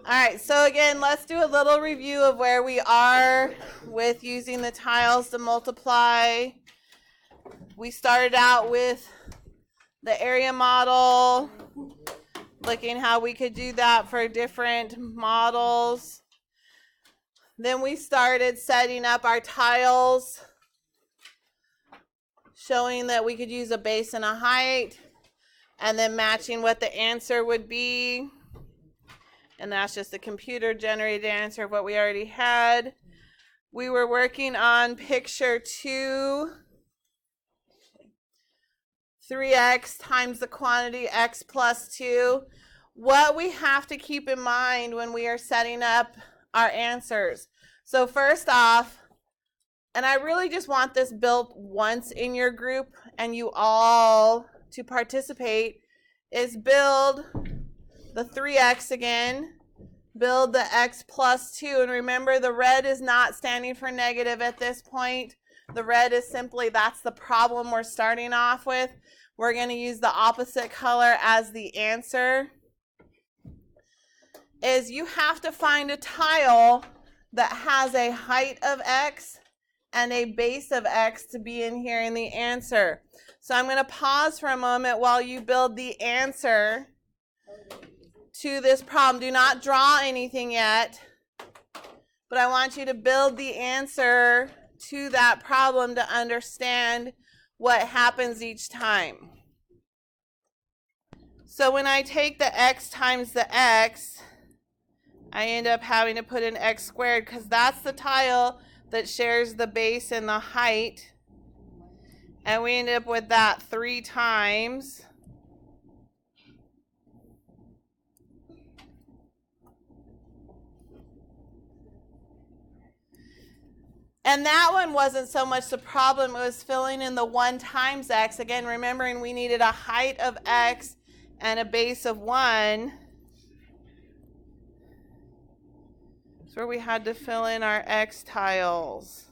All right, so again, let's do a little review of where we are with using the tiles to multiply. We started out with the area model, looking how we could do that for different models. Then we started setting up our tiles, showing that we could use a base and a height, and then matching what the answer would be. And that's just a computer-generated answer of what we already had. We were working on picture 2. 3x times the quantity x plus 2. What we have to keep in mind when we are setting up our answers. So first off, and I really just want this built once in your group and you all to participate, is build the 3x again, build the x plus 2, and remember the red is not standing for negative at this point. The red is simply, that's the problem we're starting off with. We're going to use the opposite color as the answer. Is you have to find a tile that has a height of x and a base of x to be in here in the answer. So I'm going to pause for a moment while you build the answer to this problem. Do not draw anything yet, but I want you to build the answer to that problem to understand what happens each time. So when I take the x times the x, I end up having to put in x squared because that's the tile that shares the base and the height. And we end up with that 3 times. And that one wasn't so much the problem, it was filling in the 1 times x. Again, remembering we needed a height of x and a base of 1. That's where we had to fill in our x tiles.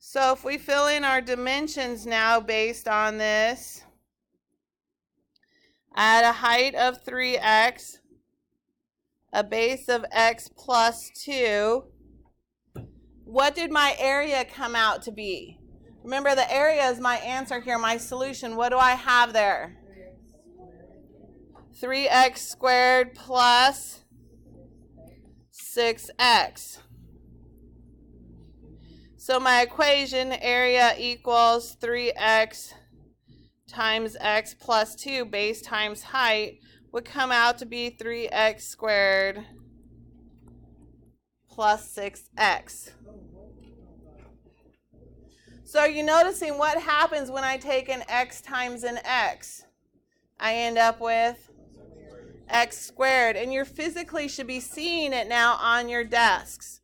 So if we fill in our dimensions now based on this, at a height of 3x, a base of x plus 2, what did my area come out to be? Remember, the area is my answer here, my solution. What do I have there? 3x squared plus 6x. So my equation, area equals 3x times x plus 2, base times height, would come out to be 3x squared plus 6x. So are you noticing what happens when I take an x times an x? I end up with x squared. And you physically should be seeing it now on your desks.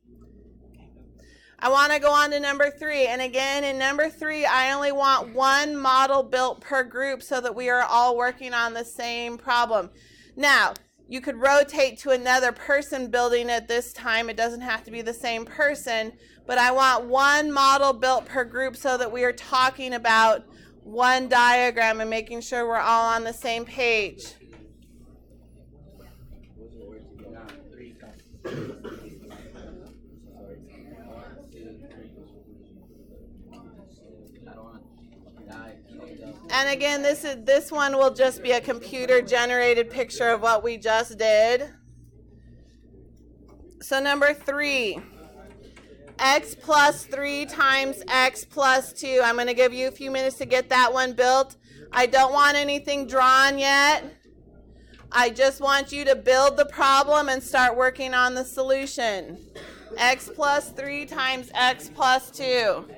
I want to go on to number 3. And again, in number 3, I only want 1 model built per group so that we are all working on the same problem. Now, you could rotate to another person building it this time. It doesn't have to be the same person. But I want 1 model built per group so that we are talking about 1 diagram and making sure we're all on the same page. And again, this one will just be a computer-generated picture of what we just did. So number 3, x plus 3 times x plus 2. I'm going to give you a few minutes to get that one built. I don't want anything drawn yet. I just want you to build the problem and start working on the solution. X plus 3 times x plus 2.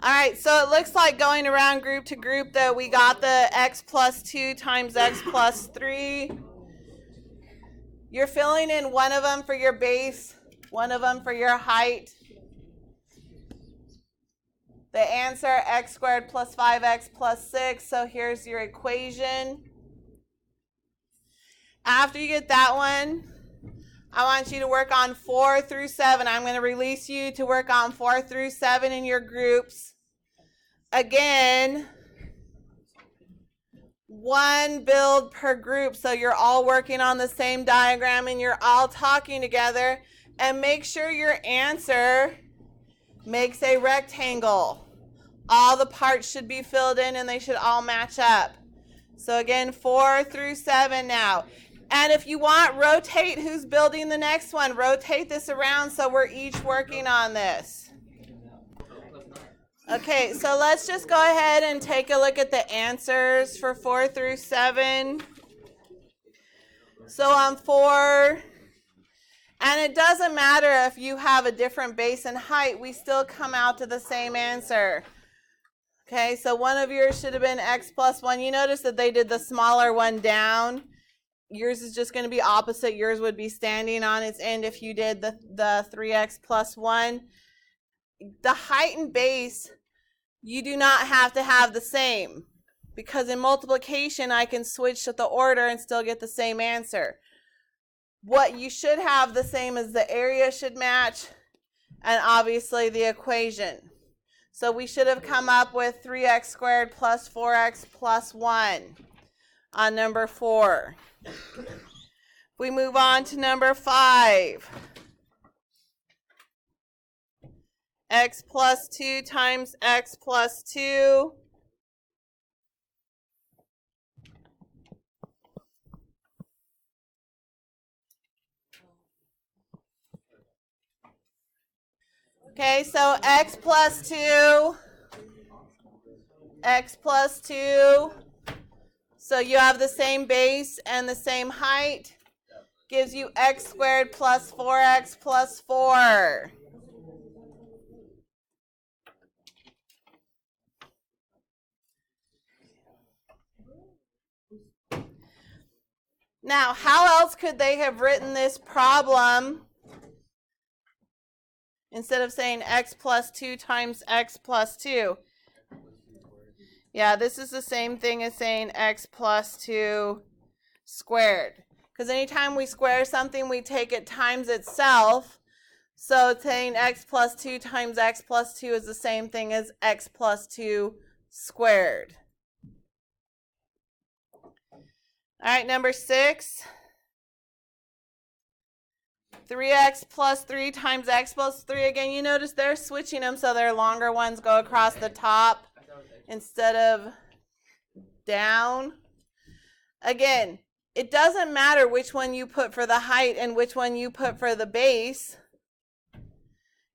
All right, so it looks like going around group to group that we got the x plus 2 times x plus 3. You're filling in one of them for your base, one of them for your height. The answer, x squared plus 5x plus 6. So here's your equation. After you get that one, I want you to work on 4 through 7. I'm going to release you to work on 4 through 7 in your groups. Again, one build per group, so you're all working on the same diagram and you're all talking together. And make sure your answer makes a rectangle. All the parts should be filled in and they should all match up. So again, 4 through 7 now. And if you want, rotate who's building the next one. Rotate this around so we're each working on this. Okay, so let's just go ahead and take a look at the answers for 4 through 7. So on 4, and it doesn't matter if you have a different base and height, we still come out to the same answer. Okay, so one of yours should have been x plus 1. You notice that they did the smaller one down. Yours is just going to be opposite. Yours would be standing on its end if you did the 3x plus 1. The height and base, you do not have to have the same, because in multiplication I can switch to the order and still get the same answer. What you should have the same is the area should match, and obviously the equation. So we should have come up with 3x squared plus 4x plus 1 on number 4. We move on to number 5. X plus 2 times x plus 2. Okay, so x plus 2, x plus 2. So you have the same base and the same height. Gives you x squared plus 4x plus 4. Now, how else could they have written this problem instead of saying x plus 2 times x plus 2? Yeah, this is the same thing as saying x plus 2 squared. Because anytime we square something, we take it times itself. So saying x plus 2 times x plus 2 is the same thing as x plus 2 squared. All right, number 6. 3x plus 3 times x plus 3. Again, you notice they're switching them so their longer ones go across the top instead of down. Again, it doesn't matter which one you put for the height and which one you put for the base.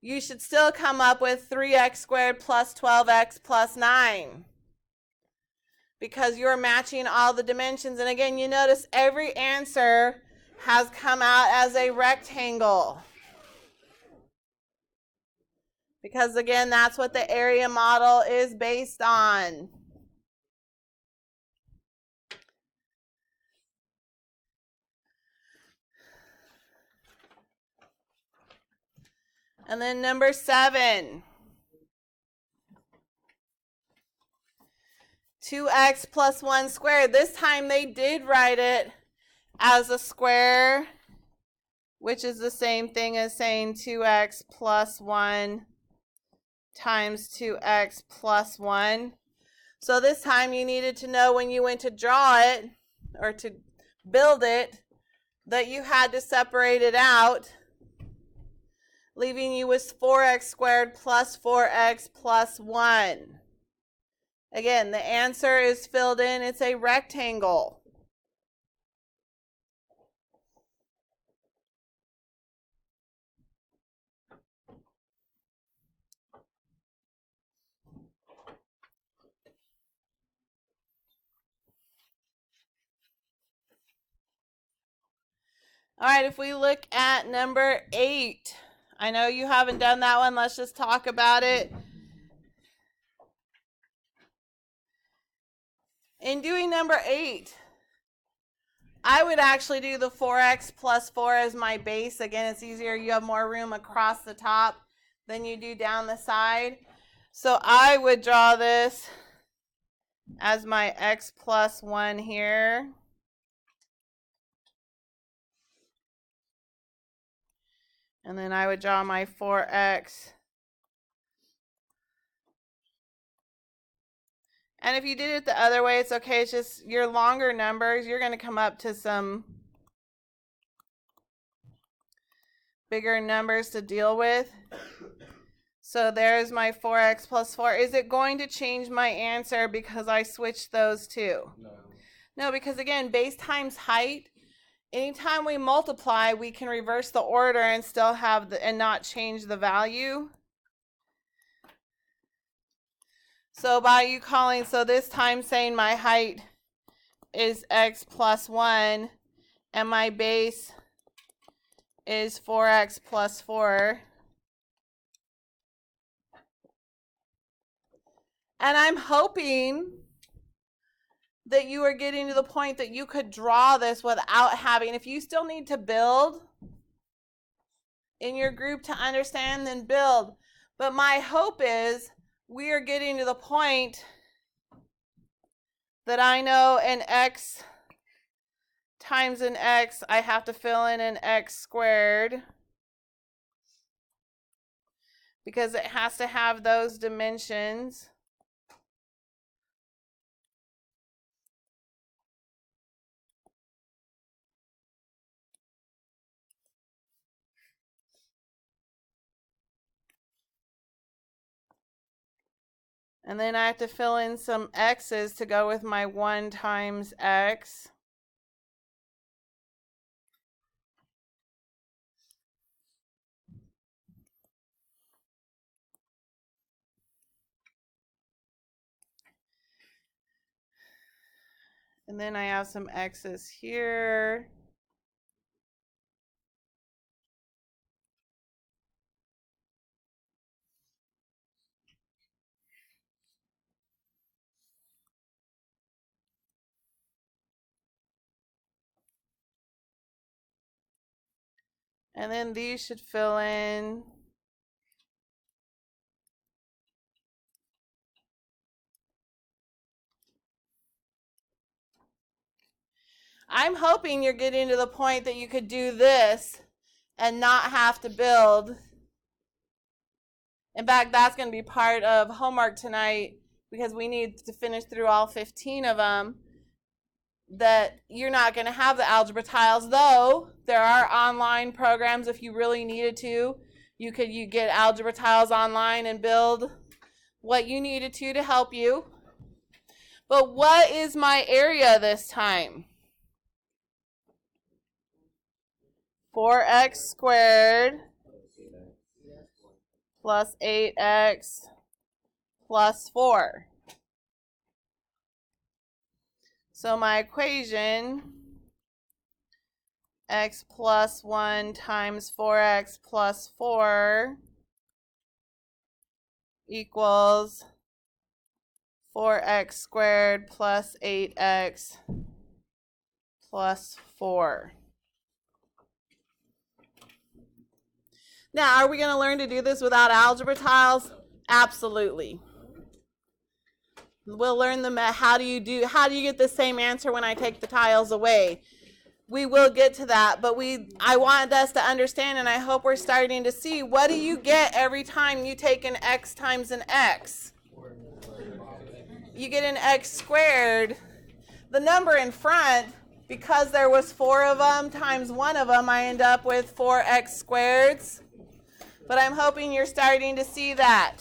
You should still come up with 3x squared plus 12x plus 9. Because you're matching all the dimensions. And again, you notice every answer has come out as a rectangle. Because again, that's what the area model is based on. And then number 7. 2x plus 1 squared. This time they did write it as a square, which is the same thing as saying 2x plus 1 times 2x plus 1. So this time you needed to know when you went to draw it or to build it that you had to separate it out, leaving you with 4x squared plus 4x plus 1. Again, the answer is filled in. It's a rectangle. All right, if we look at number 8, I know you haven't done that one. Let's just talk about it. In doing number 8, I would actually do the 4x plus 4 as my base. Again, it's easier. You have more room across the top than you do down the side. So I would draw this as my x plus 1 here. And then I would draw my 4x. And if you did it the other way, it's okay. It's just your longer numbers, you're going to come up to some bigger numbers to deal with. So there's my 4x plus 4. Is it going to change my answer because I switched those two? No. No, because again, base times height, anytime we multiply, we can reverse the order and still have and not change the value. So by you calling, so this time saying my height is x plus 1 and my base is 4x plus 4. And I'm hoping that you are getting to the point that you could draw this without having, if you still need to build in your group to understand, then build. But my hope is we are getting to the point that I know an x times an x, I have to fill in an x squared because it has to have those dimensions. And then I have to fill in some x's to go with my 1 times x. And then I have some x's here. And then these should fill in. I'm hoping you're getting to the point that you could do this and not have to build. In fact, that's going to be part of homework tonight because we need to finish through all 15 of them. That you're not going to have the algebra tiles, though there are online programs if you really needed to. You get algebra tiles online and build what you needed to help you. But what is my area this time? 4x squared plus 8x plus 4. So my equation, x plus 1 times 4x plus 4 equals 4x squared plus 8x plus 4. Now, are we going to learn to do this without algebra tiles? Absolutely. We'll learn them at how do you get the same answer when I take the tiles away. We will get to that, but I want us to understand, and I hope we're starting to see, what do you get every time you take an x times an x? You get an x squared. The number in front, because there was 4 of them times 1 of them, I end up with 4x squareds. But I'm hoping you're starting to see that.